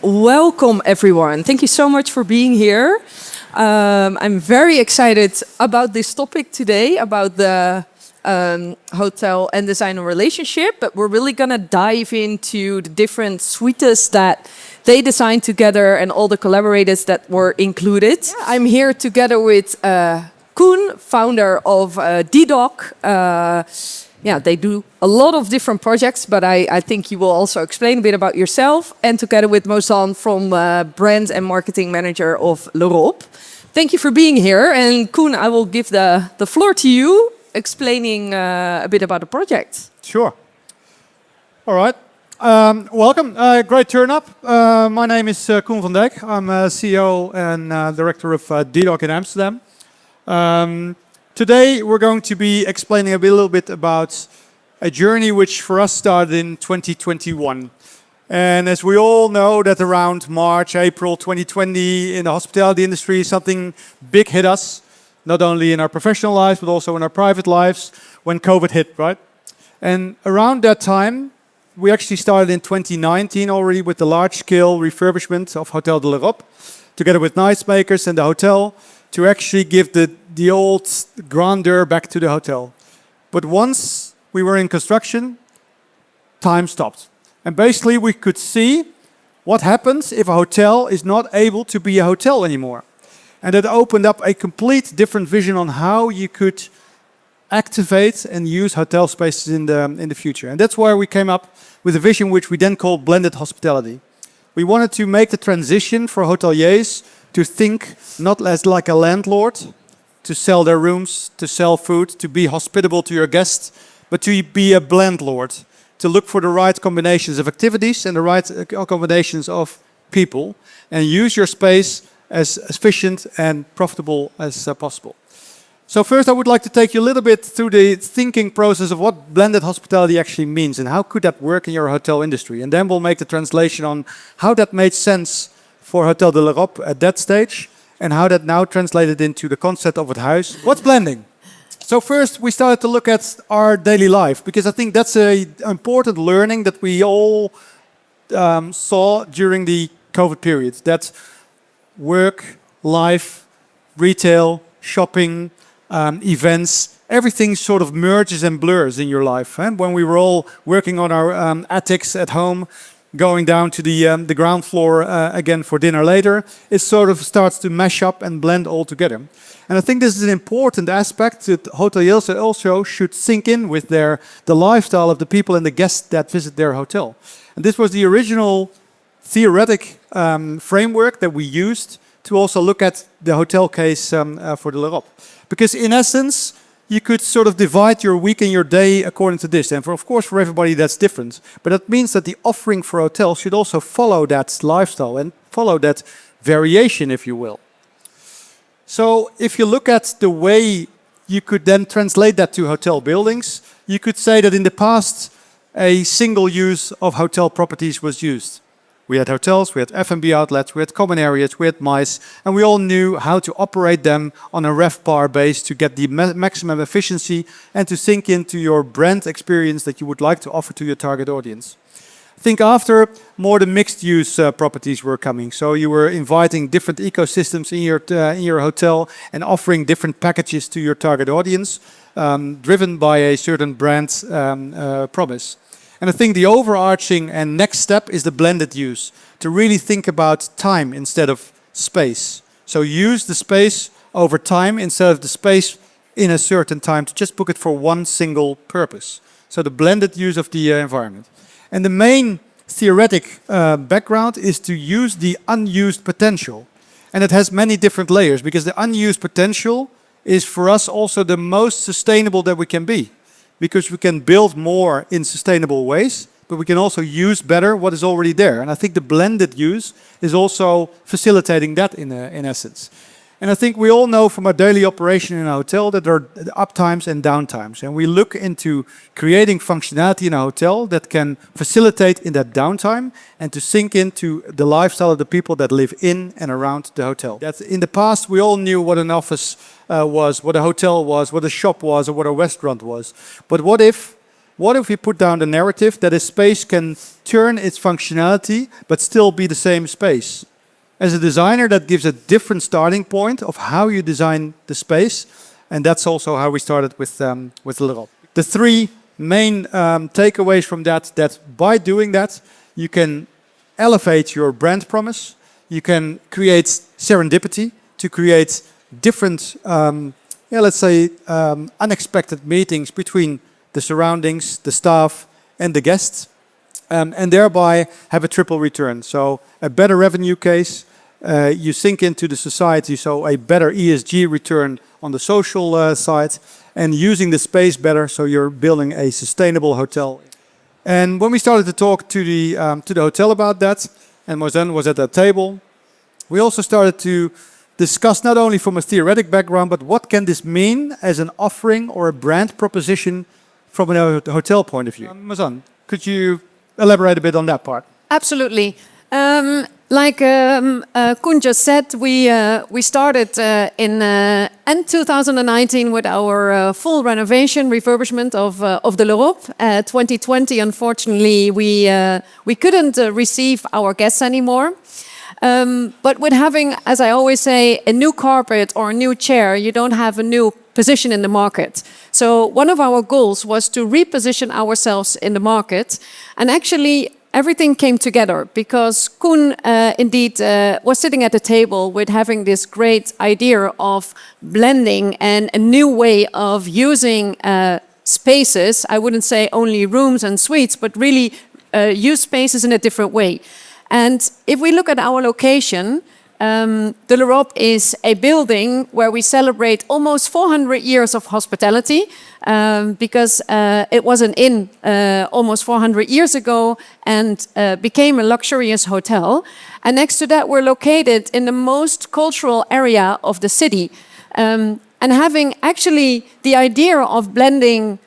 welcome everyone. Thank you so much for being here. I'm very excited about this topic today, about the hotel and designer relationship, but we're really gonna dive into the different suites that they designed together and all the collaborators that were included. Yeah, I'm here together with Coen, founder of DDOCK. Yeah, they do a lot of different projects, but I think you will also explain a bit about yourself. And together with Mosanne from brand and marketing manager of L'Europe. Thank you for being here. And Coen, I will give the floor to you, explaining a bit about the project. Sure. All right. Welcome. Great turn up. My name is Coen van Dijck. I'm CEO and director of DDOCK in Amsterdam. Today we're going to be explaining a little bit about a journey which for us started in 2021. And as we all know that around March, April 2020 in the hospitality industry, something big hit us, not only in our professional lives, but also in our private lives when COVID hit, right? And around that time, we actually started in 2019 already with the large-scale refurbishment of Hotel de l'Europe, together with nice makers and the hotel, to actually give the old grandeur back to the hotel. But once we were in construction, time stopped. And basically we could see what happens if a hotel is not able to be a hotel anymore. And that opened up a complete different vision on how you could activate and use hotel spaces in the future. And that's why we came up with a vision which we then called blended hospitality. We wanted to make the transition for hoteliers to think not as like a landlord, to sell their rooms, to sell food, to be hospitable to your guests, but to be a blendlord, to look for the right combinations of activities and the right combinations of people, and use your space as efficient and profitable as possible. So first I would like to take you a little bit through the thinking process of what blended hospitality actually means and how could that work in your hotel industry. And then we'll make the translation on how that made sense for Hotel de l'Europe at that stage and how that now translated into the concept of Huys. What's blending? So first we started to look at our daily life because I think that's an important learning that we all saw during the COVID period. That work, life, retail, shopping, events, everything sort of merges and blurs in your life. And when we were all working on our attics at home, going down to the ground floor again for dinner later, it sort of starts to mash up and blend all together. And I think this is an important aspect that hoteliers also should sink in with the lifestyle of the people and the guests that visit their hotel. And this was the original theoretic framework that we used to also look at the hotel case for the L'Europe. Because in essence, you could sort of divide your week and your day according to this. And of course, for everybody that's different. But that means that the offering for hotels should also follow that lifestyle and follow that variation, if you will. So if you look at the way you could then translate that to hotel buildings, you could say that in the past, a single use of hotel properties was used. We had hotels, we had F&B outlets, we had common areas, we had mice, and we all knew how to operate them on a RevPAR base to get the maximum efficiency and to sink into your brand experience that you would like to offer to your target audience. I think after, more the mixed-use properties were coming. So you were inviting different ecosystems in your hotel and offering different packages to your target audience, driven by a certain brand promise. And I think the overarching and next step is the blended use, to really think about time instead of space. So use the space over time instead of the space in a certain time to just book it for one single purpose. So the blended use of the environment. And the main theoretic background is to use the unused potential. And it has many different layers because the unused potential is for us also the most sustainable that we can be. Because we can build more in sustainable ways, but we can also use better what is already there. And I think the blended use is also facilitating that in essence. And I think we all know from our daily operation in a hotel that there are uptimes and downtimes. And we look into creating functionality in a hotel that can facilitate in that downtime and to sink into the lifestyle of the people that live in and around the hotel. That in the past, we all knew what an office was, what a hotel was, what a shop was, or what a restaurant was. But what if what if we put down the narrative that a space can turn its functionality but still be the same space? As a designer, that gives a different starting point of how you design the space, and that's also how we started with L'Europe. The three main takeaways from that by doing that, you can elevate your brand promise, you can create serendipity to create different, unexpected meetings between the surroundings, the staff, and the guests, and thereby have a triple return. So a better revenue case, you sink into the society, so a better ESG return on the social side, and using the space better, so you're building a sustainable hotel. And when we started to talk to the hotel about that, and Mosanne was at that table, we also started to discuss not only from a theoretic background, but what can this mean as an offering or a brand proposition from a hotel point of view. Mosanne, could you elaborate a bit on that part? Absolutely. Like Koen just said, we started in end 2019 with our full renovation, refurbishment of the L'Europe. 2020, unfortunately, we couldn't receive our guests anymore. But with having, as I always say, a new carpet or a new chair, you don't have a new position in the market. So one of our goals was to reposition ourselves in the market. And actually, everything came together because Koen indeed was sitting at the table with having this great idea of blending and a new way of using spaces. I wouldn't say only rooms and suites, but really use spaces in a different way. And if we look at our location, the L'Europe is a building where we celebrate almost 400 years of hospitality because it was an inn almost 400 years ago and became a luxurious hotel. And next to that, we're located in the most cultural area of the city. And having actually the idea of blending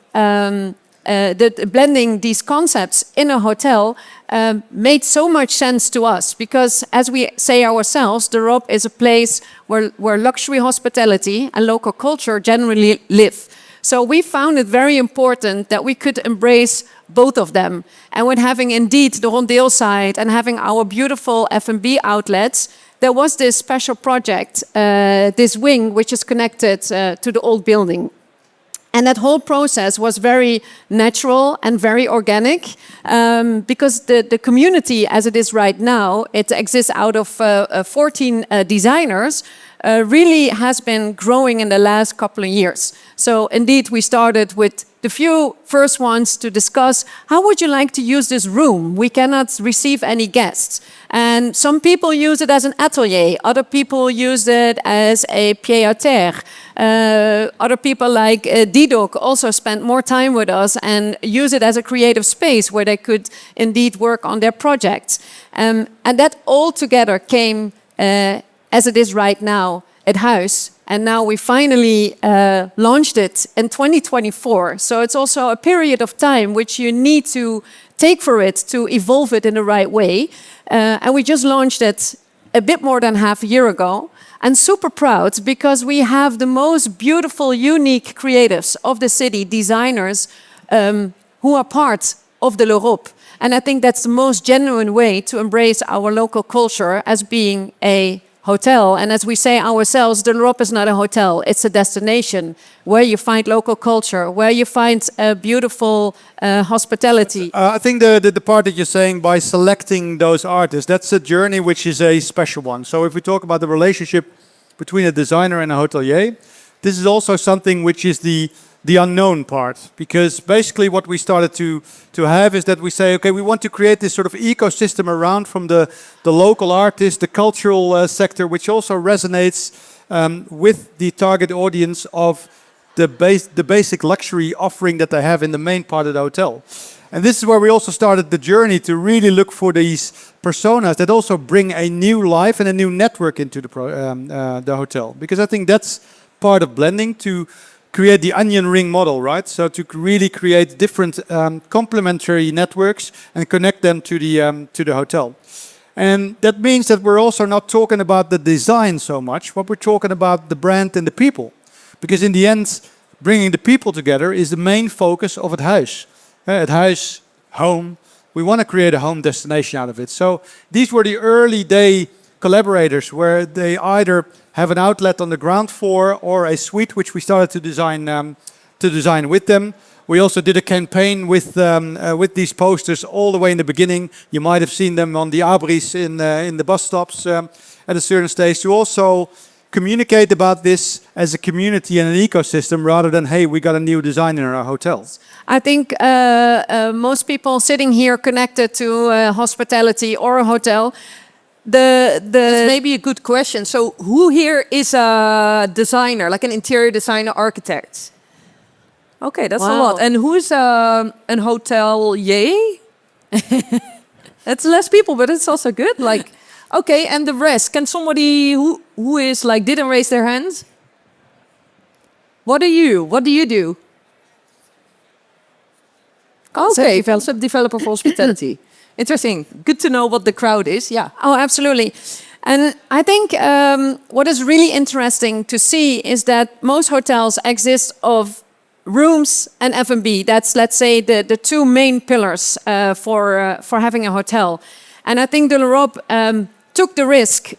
blending these concepts in a hotel made so much sense to us because, as we say ourselves, the L'Europe is a place where luxury hospitality and local culture generally live. So we found it very important that we could embrace both of them. And with having indeed the Rondeel side and having our beautiful F&B outlets, there was this special project, this wing, which is connected to the old building. And that whole process was very natural and very organic because the community as it is right now, it exists out of 14 designers, really has been growing in the last couple of years. So indeed, we started with the few first ones to discuss how would you like to use this room? We cannot receive any guests. And some people use it as an atelier. Other people use it as a pied-à-terre. Other people like DDOCK also spent more time with us and use it as a creative space where they could indeed work on their projects. And that all together came as it is right now at Huys. And now we finally launched it in 2024. So it's also a period of time which you need to take for it to evolve it in the right way. And we just launched it a bit more than half a year ago. And super proud because we have the most beautiful, unique creatives of the city, designers who are part of the L'Europe. And I think that's the most genuine way to embrace our local culture as being a hotel. And as we say ourselves, the L'Europe is not a hotel, it's a destination where you find local culture, where you find beautiful hospitality. I think the part that you're saying by selecting those artists, that's a journey which is a special one. So if we talk about the relationship between a designer and a hotelier, this is also something which is the unknown part, because basically what we started to have is that we say, okay, we want to create this sort of ecosystem around from the local artists, the cultural sector, which also resonates with the target audience of the basic luxury offering that they have in the main part of the hotel. And this is where we also started the journey to really look for these personas that also bring a new life and a new network into the hotel, because I think that's part of blending, to create the onion ring model, right? So to really create different complementary networks and connect them to the hotel. And that means that we're also not talking about the design so much, but we're talking about the brand and the people. Because in the end, bringing the people together is the main focus of het Huys. at Huys, home. We want to create a home destination out of it. So these were the early day collaborators where they either have an outlet on the ground floor or a suite which we started to design with them. We also did a campaign with these posters all the way in the beginning. You might have seen them on the abris in the bus stops at a certain stage to also communicate about this as a community and an ecosystem rather than, hey, we got a new design in our hotels. I think most people sitting here connected to hospitality or a hotel, That's maybe a good question. So who here is a designer, like an interior designer, architect? Okay, that's a lot. And who's an hotelier? That's less people, but it's also good. Like, okay, and the rest. Can somebody who is like didn't raise their hands? What are you? What do you do? Okay, concept developer for hospitality. Interesting. Good to know what the crowd is. Yeah. Oh, absolutely. And I think what is really interesting to see is that most hotels exist of rooms and F&B. That's, let's say, the two main pillars for having a hotel. And I think L'Europe took the risk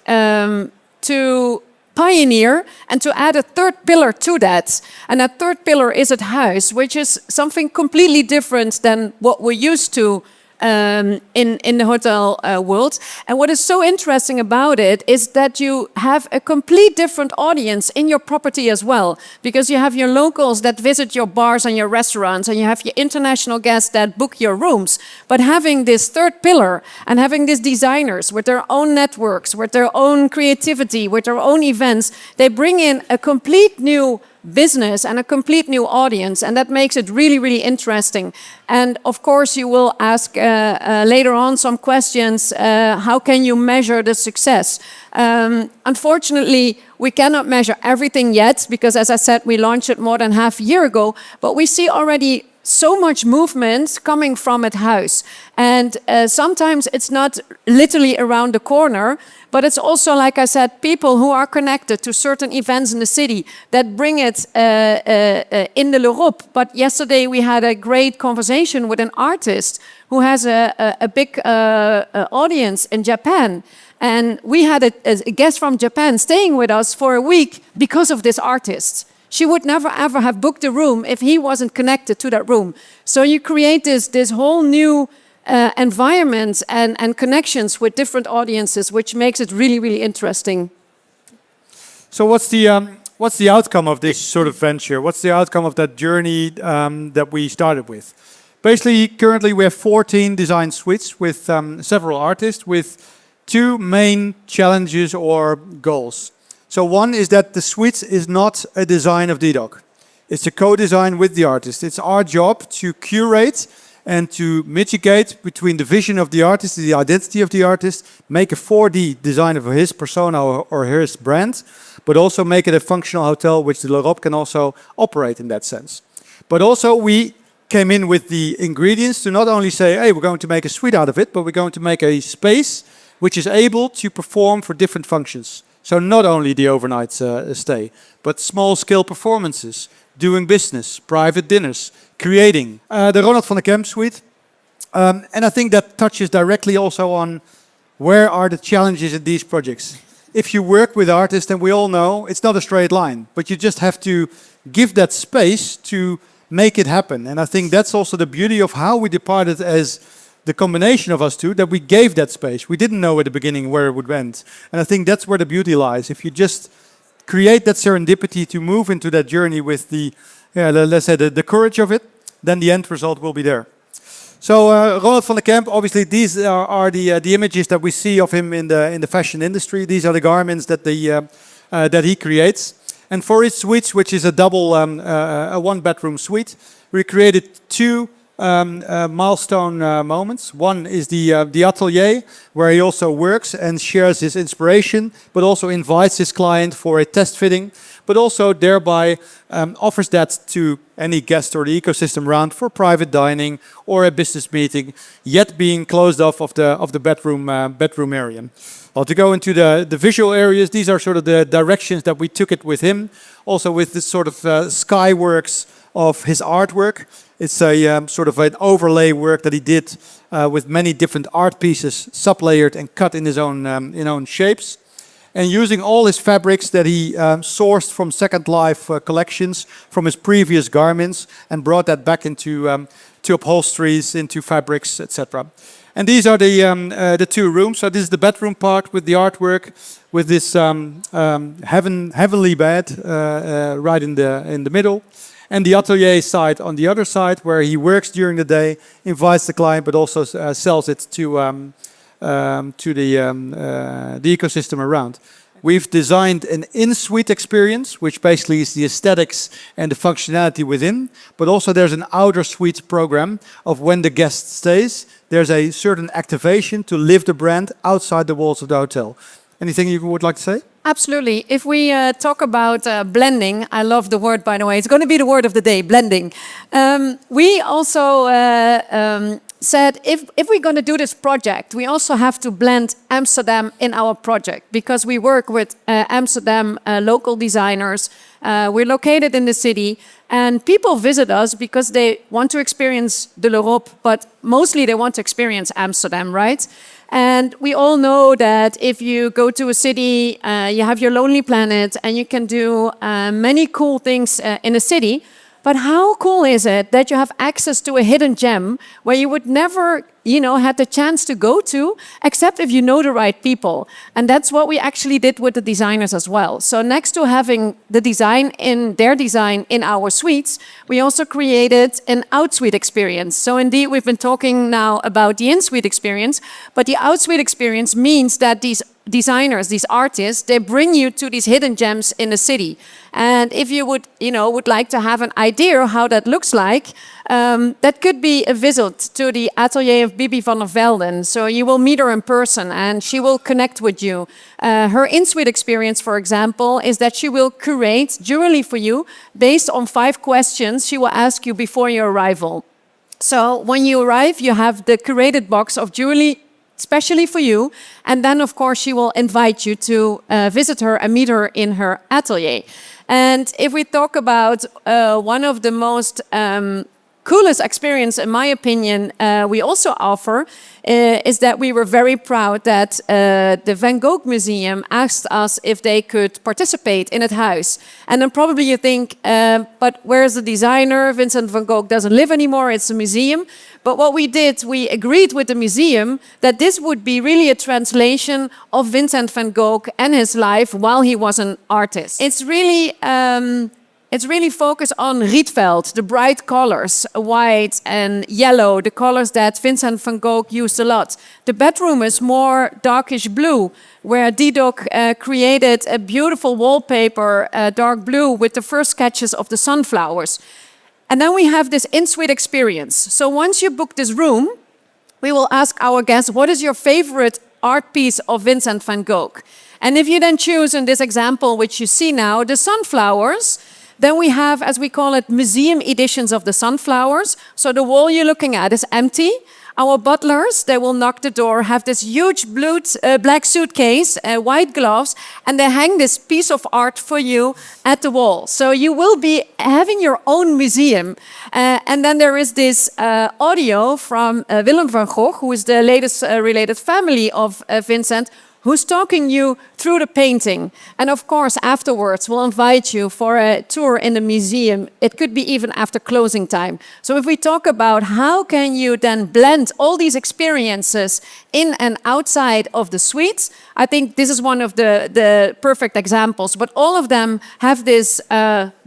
to pioneer and to add a third pillar to that. And that third pillar is at Huys, which is something completely different than what we're used to in the hotel world. And what is so interesting about it is that you have a complete different audience in your property as well, because you have your locals that visit your bars and your restaurants, and you have your international guests that book your rooms. But having this third pillar and having these designers with their own networks, with their own creativity, with their own events, they bring in a complete new business and a complete new audience, and that makes it really, really interesting. And of course, you will ask later on some questions. How can you measure the success? Unfortunately, we cannot measure everything yet because, as I said, we launched it more than half a year ago. But we see already so much movement coming from at Huys. And sometimes it's not literally around the corner, but it's also, like I said, people who are connected to certain events in the city that bring it in the L'Europe. But yesterday we had a great conversation with an artist who has a big audience in Japan. And we had a guest from Japan staying with us for a week because of this artist. She would never ever have booked a room if he wasn't connected to that room. So you create this whole new environment and connections with different audiences, which makes it really, really interesting. So what's the outcome of this sort of venture? What's the outcome of that journey that we started with? Basically, currently we have 14 design suites with several artists with two main challenges or goals. So one is that the suite is not a design of DDOCK. It's a co-design with the artist. It's our job to curate and to mitigate between the vision of the artist, the identity of the artist, make a 4D design of his persona or his brand, but also make it a functional hotel which the L'Europe can also operate in that sense. But also we came in with the ingredients to not only say, hey, we're going to make a suite out of it, but we're going to make a space which is able to perform for different functions. So not only the overnight stay, but small-scale performances, doing business, private dinners, creating. The Ronald van de Kemp suite. And I think that touches directly also on where are the challenges in these projects. If you work with artists, and we all know it's not a straight line, but you just have to give that space to make it happen. And I think that's also the beauty of how we departed as the combination of us two, that we gave that space. We didn't know at the beginning where it would end. And I think that's where the beauty lies. If you just create that serendipity to move into that journey with the, let's say, the courage of it, then the end result will be there. So Ronald van de Kemp, obviously these are the images that we see of him in the fashion industry. These are the garments that that he creates. And for his suites, which is a double, a one-bedroom suite, we created two milestone moments. One is the atelier, where he also works and shares his inspiration, but also invites his client for a test fitting, but also thereby offers that to any guest or the ecosystem around for private dining or a business meeting, yet being closed off of the bedroom area. Well, to go into the visual areas, these are sort of the directions that we took it with him. Also with this sort of Skyworks of his artwork. It's a sort of an overlay work that he did with many different art pieces, sublayered and cut in his own shapes. And using all his fabrics that he sourced from Second Life collections from his previous garments and brought that back into to upholsteries, into fabrics, etc. And these are the two rooms. So this is the bedroom part with the artwork, with this heavenly bed right in the middle, and the atelier side on the other side, where he works during the day, invites the client, but also sells it to the ecosystem around. We've designed an in-suite experience, which basically is the aesthetics and the functionality within, but also there's an outer suite program of when the guest stays, there's a certain activation to live the brand outside the walls of the hotel. Anything you would like to say? Absolutely. If we talk about blending, I love the word, by the way. It's going to be the word of the day, blending. We also said if we're going to do this project, we also have to blend Amsterdam in our project, because we work with Amsterdam local designers. We're located in the city, and people visit us because they want to experience the L'Europe, but mostly they want to experience Amsterdam, right? And we all know that if you go to a city, you have your Lonely Planet, and you can do many cool things in a city. But how cool is it that you have access to a hidden gem where you would never, had the chance to go to, except if you know the right people? And that's what we actually did with the designers as well. So next to having the design in our suites, we also created an out-suite experience. So indeed, we've been talking now about the in-suite experience, but the out-suite experience means that these designers, these artists, they bring you to these hidden gems in the city. And if you would like to have an idea how that looks like, that could be a visit to the atelier of Bibi van der Velden. So you will meet her in person and she will connect with you. Her in-suite experience, for example, is that she will curate jewelry for you based on 5 questions she will ask you before your arrival. So when you arrive, you have the curated box of jewelry especially for you. And then, of course, she will invite you to visit her and meet her in her atelier. And if we talk about one of the most coolest experience, in my opinion, we also offer, is that we were very proud that the Van Gogh Museum asked us if they could participate in it Huys. And then probably you think, but where's the designer? Vincent van Gogh doesn't live anymore, it's a museum. But what we did, we agreed with the museum that this would be really a translation of Vincent van Gogh and his life while he was an artist. It's really focused on Rietveld, the bright colors, white and yellow, the colors that Vincent van Gogh used a lot. The bedroom is more darkish blue, where DDOCK created a beautiful wallpaper, dark blue, with the first sketches of the sunflowers. And then we have this in-suite experience. So once you book this room, we will ask our guests, what is your favorite art piece of Vincent van Gogh? And if you then choose, in this example, which you see now, the sunflowers, then we have, as we call it, museum editions of the sunflowers. So the wall you're looking at is empty. Our butlers, they will knock the door, have this huge black suitcase, white gloves, and they hang this piece of art for you at the wall. So you will be having your own museum. And then there is this audio from Willem van Gogh, who is the latest related family of Vincent, who's talking you through the painting. And of course, afterwards, we'll invite you for a tour in the museum. It could be even after closing time. So if we talk about how can you then blend all these experiences in and outside of the suites, I think this is one of the perfect examples. But all of them have this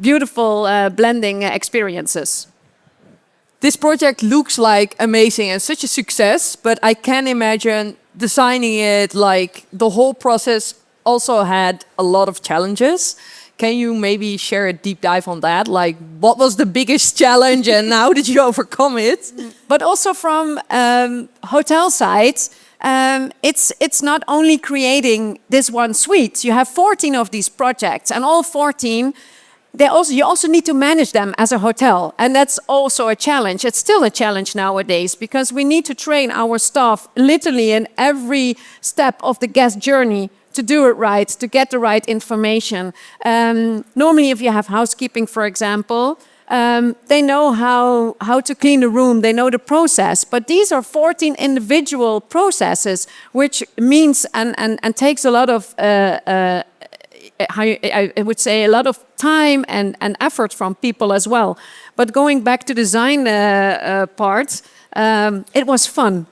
beautiful blending experiences. This project looks like amazing and such a success, but I can imagine designing it, like the whole process also had a lot of challenges. Can you maybe share a deep dive on that? Like, what was the biggest challenge and how did you overcome it? But also from hotel side, it's not only creating this one suite. You have 14 of these projects, and all 14, you also need to manage them as a hotel. And that's also a challenge. It's still a challenge nowadays because we need to train our staff literally in every step of the guest journey to do it right, to get the right information. Normally, if you have housekeeping, for example, They know how to clean the room. They know the process. But these are 14 individual processes, which means and takes a lot of, I would say, a lot of time and effort from people as well. But going back to design part, it was fun.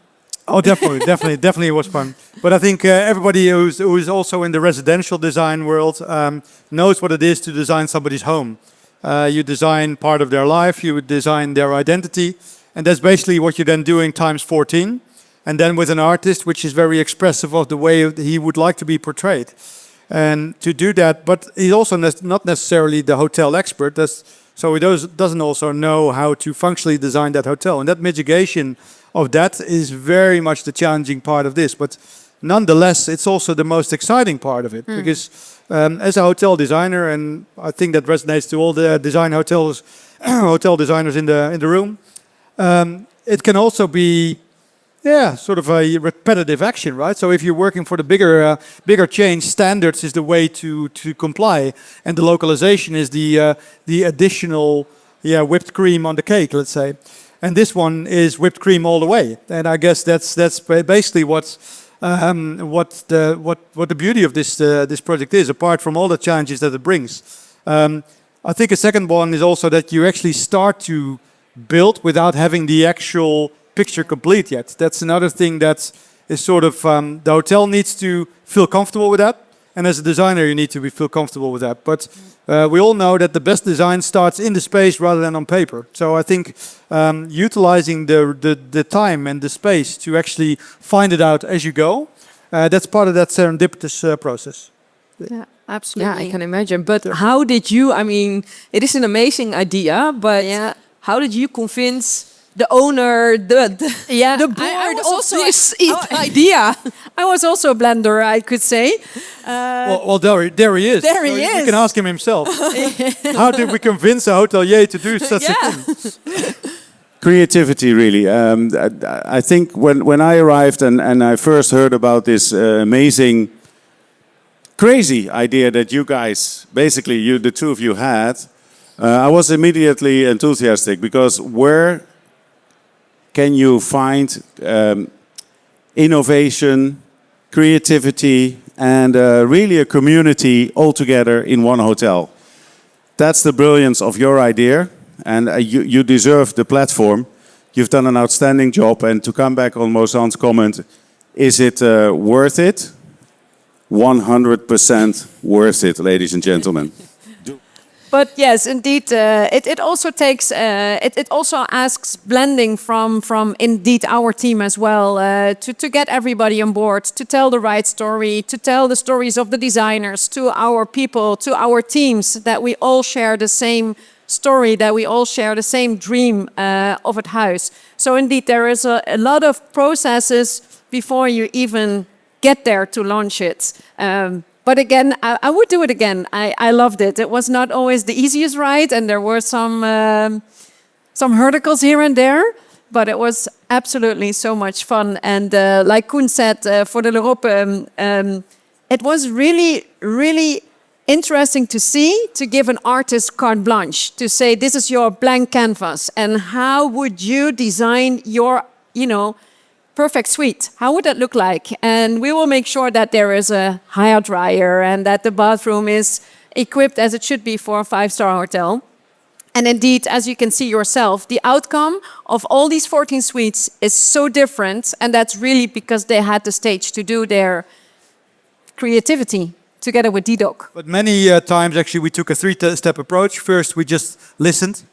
Oh, definitely it was fun. But I think everybody who is also in the residential design world knows what it is to design somebody's home. You design part of their life, you design their identity, and that's basically what you're then doing times 14. And then with an artist, which is very expressive of the way he would like to be portrayed. And to do that, but he's also not necessarily the hotel expert, so he doesn't also know how to functionally design that hotel. And that mitigation of that is very much the challenging part of this. But nonetheless, it's also the most exciting part of it, because as a hotel designer, and I think that resonates to all the hotel designers in the room, it can also be sort of a repetitive action, right? So if you're working for the bigger change, standards is the way to comply, and the localization is the additional whipped cream on the cake, let's say. And this one is whipped cream all the way. And I guess that's basically what the beauty of this project is, apart from all the challenges that it brings. I think a second one is also that you actually start to build without having the actual picture complete yet. That's another thing that is sort of the hotel needs to feel comfortable with that, and as a designer you need to feel comfortable with that. But we all know that the best design starts in the space rather than on paper. So I think utilizing the time and the space to actually find it out as you go, that's part of that serendipitous process. Yeah, absolutely. Yeah, I can imagine. But how did you, I mean, it is an amazing idea, but how did you convince the owner, the board of this idea? I was also a blender, I could say. Well, there he is. There he is. You can ask him himself. How did we convince a hotelier to do such a thing? Creativity, really. I think when I arrived and I first heard about this amazing, crazy idea that you guys, basically the two of you had, I was immediately enthusiastic, because where can you find innovation, creativity, and really a community all together in one hotel? That's the brilliance of your idea, and you deserve the platform. You've done an outstanding job, and to come back on Mosanne's comment, is it worth it? 100% worth it, ladies and gentlemen. But yes, indeed, it also takes, it also asks blending from indeed our team as well, to get everybody on board, to tell the right story, to tell the stories of the designers, to our people, to our teams, that we all share the same story, that we all share the same dream of at Huys. So indeed, there is a lot of processes before you even get there to launch it. But again, I would do it again. I loved it. It was not always the easiest ride, and there were some hurdles here and there, but it was absolutely so much fun. And like Coen said, for the L'Europe, it was really, really interesting to see, to give an artist carte blanche, to say, this is your blank canvas, and how would you design your, perfect suite? How would that look like? And we will make sure that there is a hair dryer and that the bathroom is equipped as it should be for a 5-star hotel. And indeed, as you can see yourself, the outcome of all these 14 suites is so different, and that's really because they had the stage to do their creativity together with DDOCK. But many times, actually, we took a 3-step approach. First, we just listened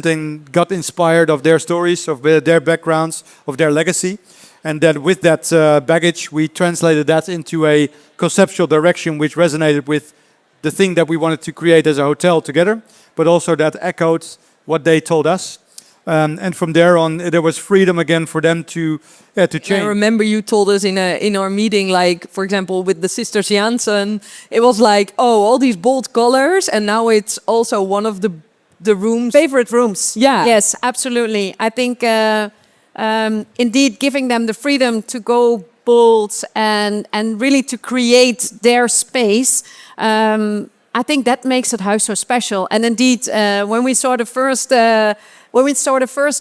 and got inspired of their stories, of their backgrounds, of their legacy. And then with that baggage, we translated that into a conceptual direction which resonated with the thing that we wanted to create as a hotel together, but also that echoed what they told us. And from there on, there was freedom again for them to change. I remember you told us in our meeting, like, for example, with the Sisters Janssen, it was like, oh, all these bold colors, and now it's also one of the rooms. Favorite rooms. Yeah. Yes, absolutely. I think indeed giving them the freedom to go bold and really to create their space I think that makes it Huys so special. And indeed, when we saw the first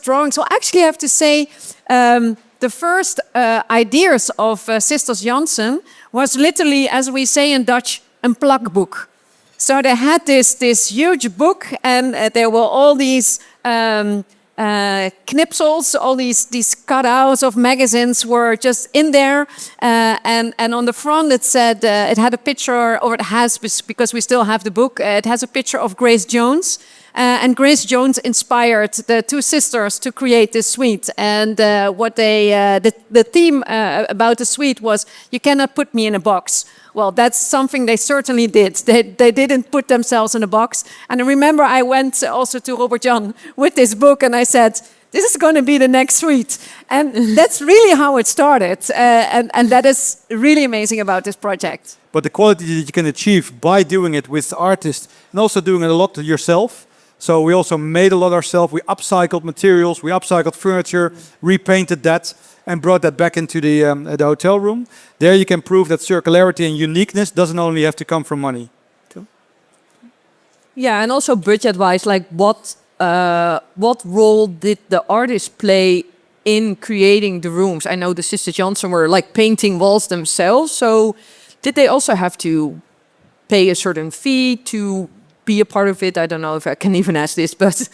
drawing, so actually I have to say, the first ideas of Sisters Janssen was literally, as we say in Dutch, een plakboek. So they had this huge book, and there were all these knipsels, all these cutouts of magazines were just in there, and on the front it said it had a picture, or it has, because we still have the book. It has a picture of Grace Jones. And Grace Jones inspired the two sisters to create this suite. And the theme about the suite was, "You cannot put me in a box." Well, that's something they certainly did. They didn't put themselves in a box. And I remember I went also to Robert Jan with this book, and I said, "This is going to be the next suite." And that's really how it started. And that is really amazing about this project. But the quality that you can achieve by doing it with artists and also doing it a lot yourself. So we also made a lot ourselves. We upcycled materials, we upcycled furniture, repainted that, and brought that back into the hotel room. There you can prove that circularity and uniqueness doesn't only have to come from money. Yeah, and also budget-wise, like what role did the artist play in creating the rooms? I know the Sisters Janssen were like painting walls themselves, so did they also have to pay a certain fee to be a part of it? I don't know if I can even ask this, but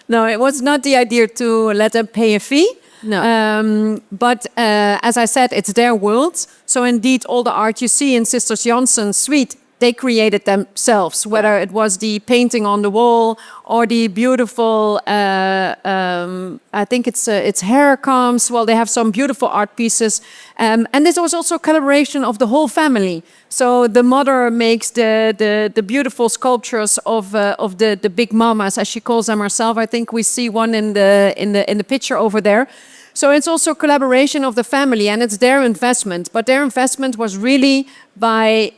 no, it was not the idea to let them pay a fee. No. But as I said, it's their world. So indeed, all the art you see in Sisters Janssen's suite, they created themselves, whether it was the painting on the wall or the beautiful, I think it's hair combs. Well, they have some beautiful art pieces. And this was also a collaboration of the whole family. So the mother makes the beautiful sculptures of the big mamas, as she calls them herself. I think we see one in the picture over there. So it's also a collaboration of the family, and it's their investment. But their investment was really by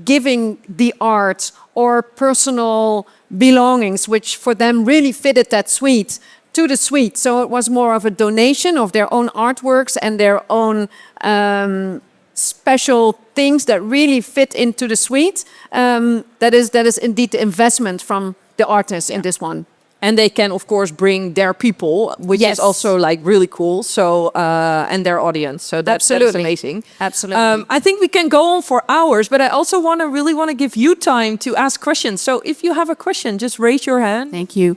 giving the art or personal belongings, which for them really fitted that suite, to the suite. So it was more of a donation of their own artworks and their own special things that really fit into the suite. That is indeed the investment from the artist in this one. And they can, of course, bring their people, which Yes. is also like really cool. So and their audience. So that's amazing. Absolutely. I think we can go on for hours, but I also really want to give you time to ask questions. So if you have a question, just raise your hand. Thank you.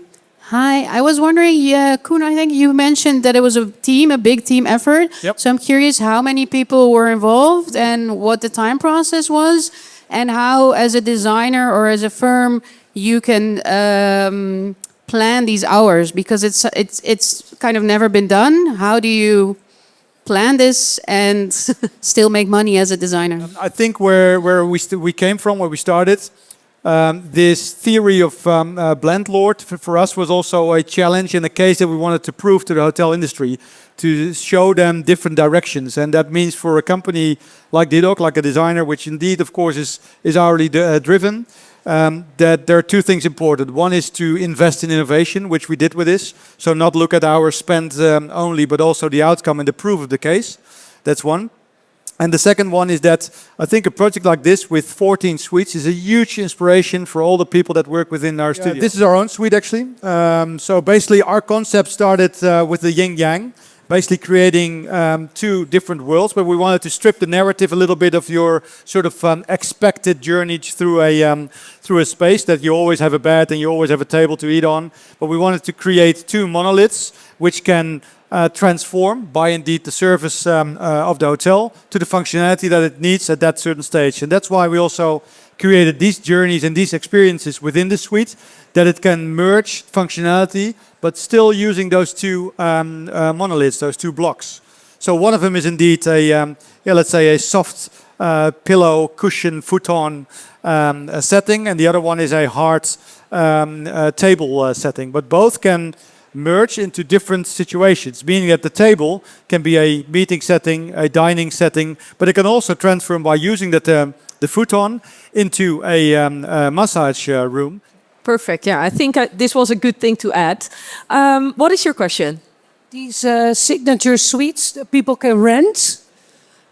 Hi, I was wondering, Coen, I think you mentioned that it was a big team effort. Yep. So I'm curious how many people were involved and what the time process was, and how, as a designer or as a firm, you can plan these hours, because it's kind of never been done. How do you plan this and still make money as a designer? I think where we came from, where we started, this theory of blendlord for us was also a challenge, in a case that we wanted to prove to the hotel industry, to show them different directions. And that means for a company like DDOCK, like a designer, which indeed, of course, is hourly driven, that there are two things important. One is to invest in innovation, which we did with this. So not look at hours spent only, but also the outcome and the proof of the case. That's one. And the second one is that I think a project like this with 14 suites is a huge inspiration for all the people that work within our studio. This is our own suite, actually. So basically our concept started with the yin-yang, basically creating two different worlds, but we wanted to strip the narrative a little bit of your sort of expected journey through a space, that you always have a bed and you always have a table to eat on. But we wanted to create two monoliths which can transform by indeed the service of the hotel to the functionality that it needs at that certain stage. And that's why we also created these journeys and these experiences within the suite, that it can merge functionality but still using those two monoliths, those two blocks. So one of them is indeed let's say a soft pillow, cushion, futon setting, and the other one is a hard table setting. But both can merge into different situations, meaning that the table can be a meeting setting, a dining setting, but it can also transform by using the futon into a massage room. Perfect. Yeah, I think this was a good thing to add. What is your question? These signature suites that people can rent,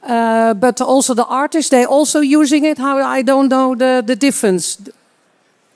but also the artists, they also using it. How, I don't know the difference.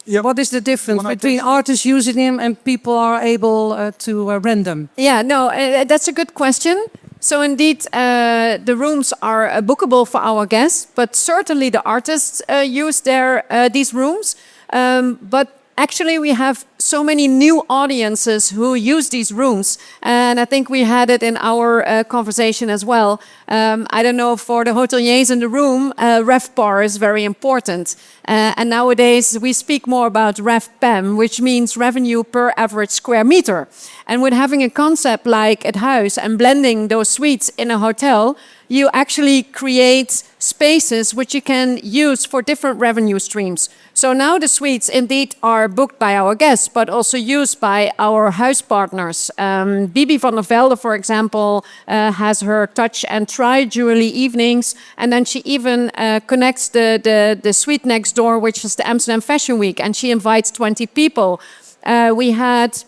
Yep. What is the difference Wanna between take- artists using them and people are able to rent them? Yeah, no, that's a good question. So indeed, the rooms are bookable for our guests, but certainly the artists use these rooms. But actually, we have so many new audiences who use these rooms, and I think we had it in our conversation as well. I don't know, for the hoteliers in the room, RevPAR is very important. And nowadays, we speak more about RevPAM, which means revenue per average square meter. And with having a concept like at Huys and blending those suites in a hotel, you actually create spaces which you can use for different revenue streams. So now the suites indeed are booked by our guests, but also used by our house partners. Bibi van der Velde, for example, has her touch and try jewelry evenings, and then she even connects the suite next door, which is the Amsterdam Fashion Week, and she invites 20 people. We had,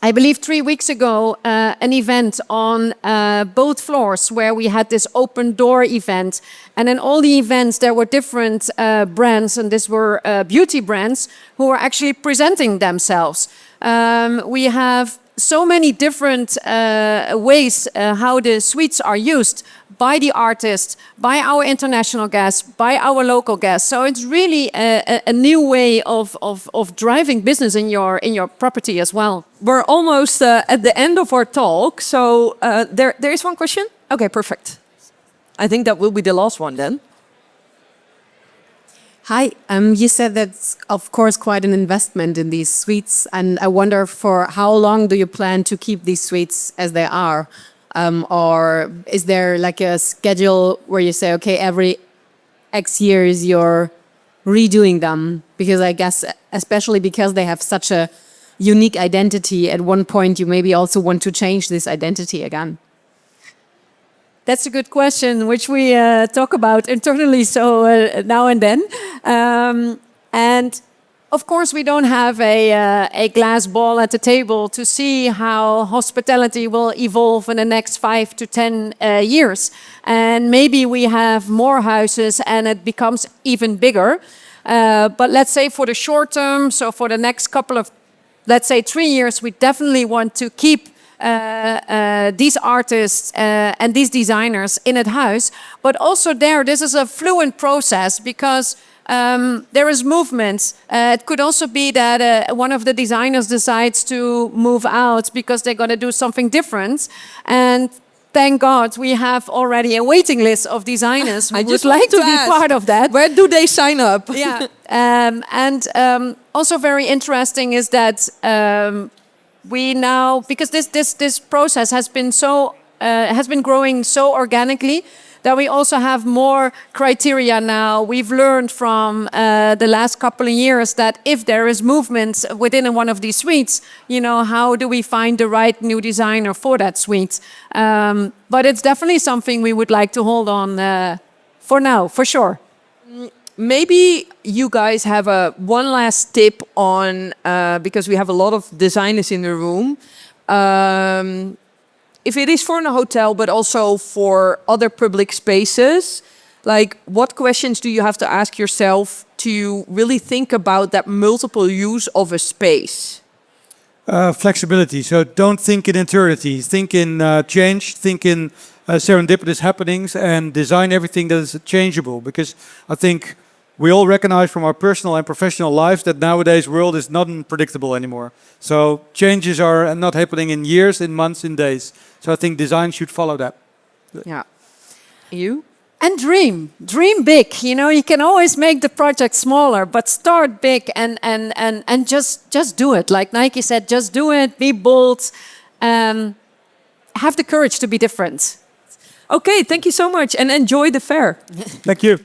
I believe 3 weeks ago, an event on both floors where we had this open door event. And in all the events, there were different brands, and these were beauty brands who were actually presenting themselves. We have so many different ways how the suites are used by the artists, by our international guests, by our local guests. So it's really a new way of driving business in your property as well. We're almost at the end of our talk, so there is one question. Okay, perfect. I think that will be the last one then. Hi, you said that's of course quite an investment in these suites, and I wonder for how long do you plan to keep these suites as they are? Or is there like a schedule where you say, okay, every X years you're redoing them? Because I guess, especially because they have such a unique identity, at one point you maybe also want to change this identity again. That's a good question, which we talk about internally so now and then. And of course, we don't have a glass ball at the table to see how hospitality will evolve in the next 5 to 10 years. And maybe we have more houses and it becomes even bigger. But let's say for the short term, so for the next couple of, let's say 3 years, we definitely want to keep these artists and these designers in het huis. But also there, this is a fluent process because there is movement. It could also be that one of the designers decides to move out because they're going to do something different. And thank God we have already a waiting list of designers who would like to be part of that. Where do they sign up? Yeah. And also very interesting is that we now, because this process has been growing so organically, that we also have more criteria now. We've learned from the last couple of years that if there is movement within one of these suites, you know, how do we find the right new designer for that suite? But it's definitely something we would like to hold on for now, for sure. Maybe you guys have one last tip on, because we have a lot of designers in the room. If it is for a hotel, but also for other public spaces, like what questions do you have to ask yourself to really think about that multiple use of a space? Flexibility. So don't think in eternity. Think in change. Think in serendipitous happenings, and design everything that is changeable. Because I think we all recognize from our personal and professional lives that nowadays world is not unpredictable anymore. So changes are not happening in years, in months, in days. So I think design should follow that. Yeah. You? And dream big. You know, you can always make the project smaller, but start big and just do it. Like Nike said, just do it. Be bold. Have the courage to be different. Okay, thank you so much and enjoy the fair. Thank you.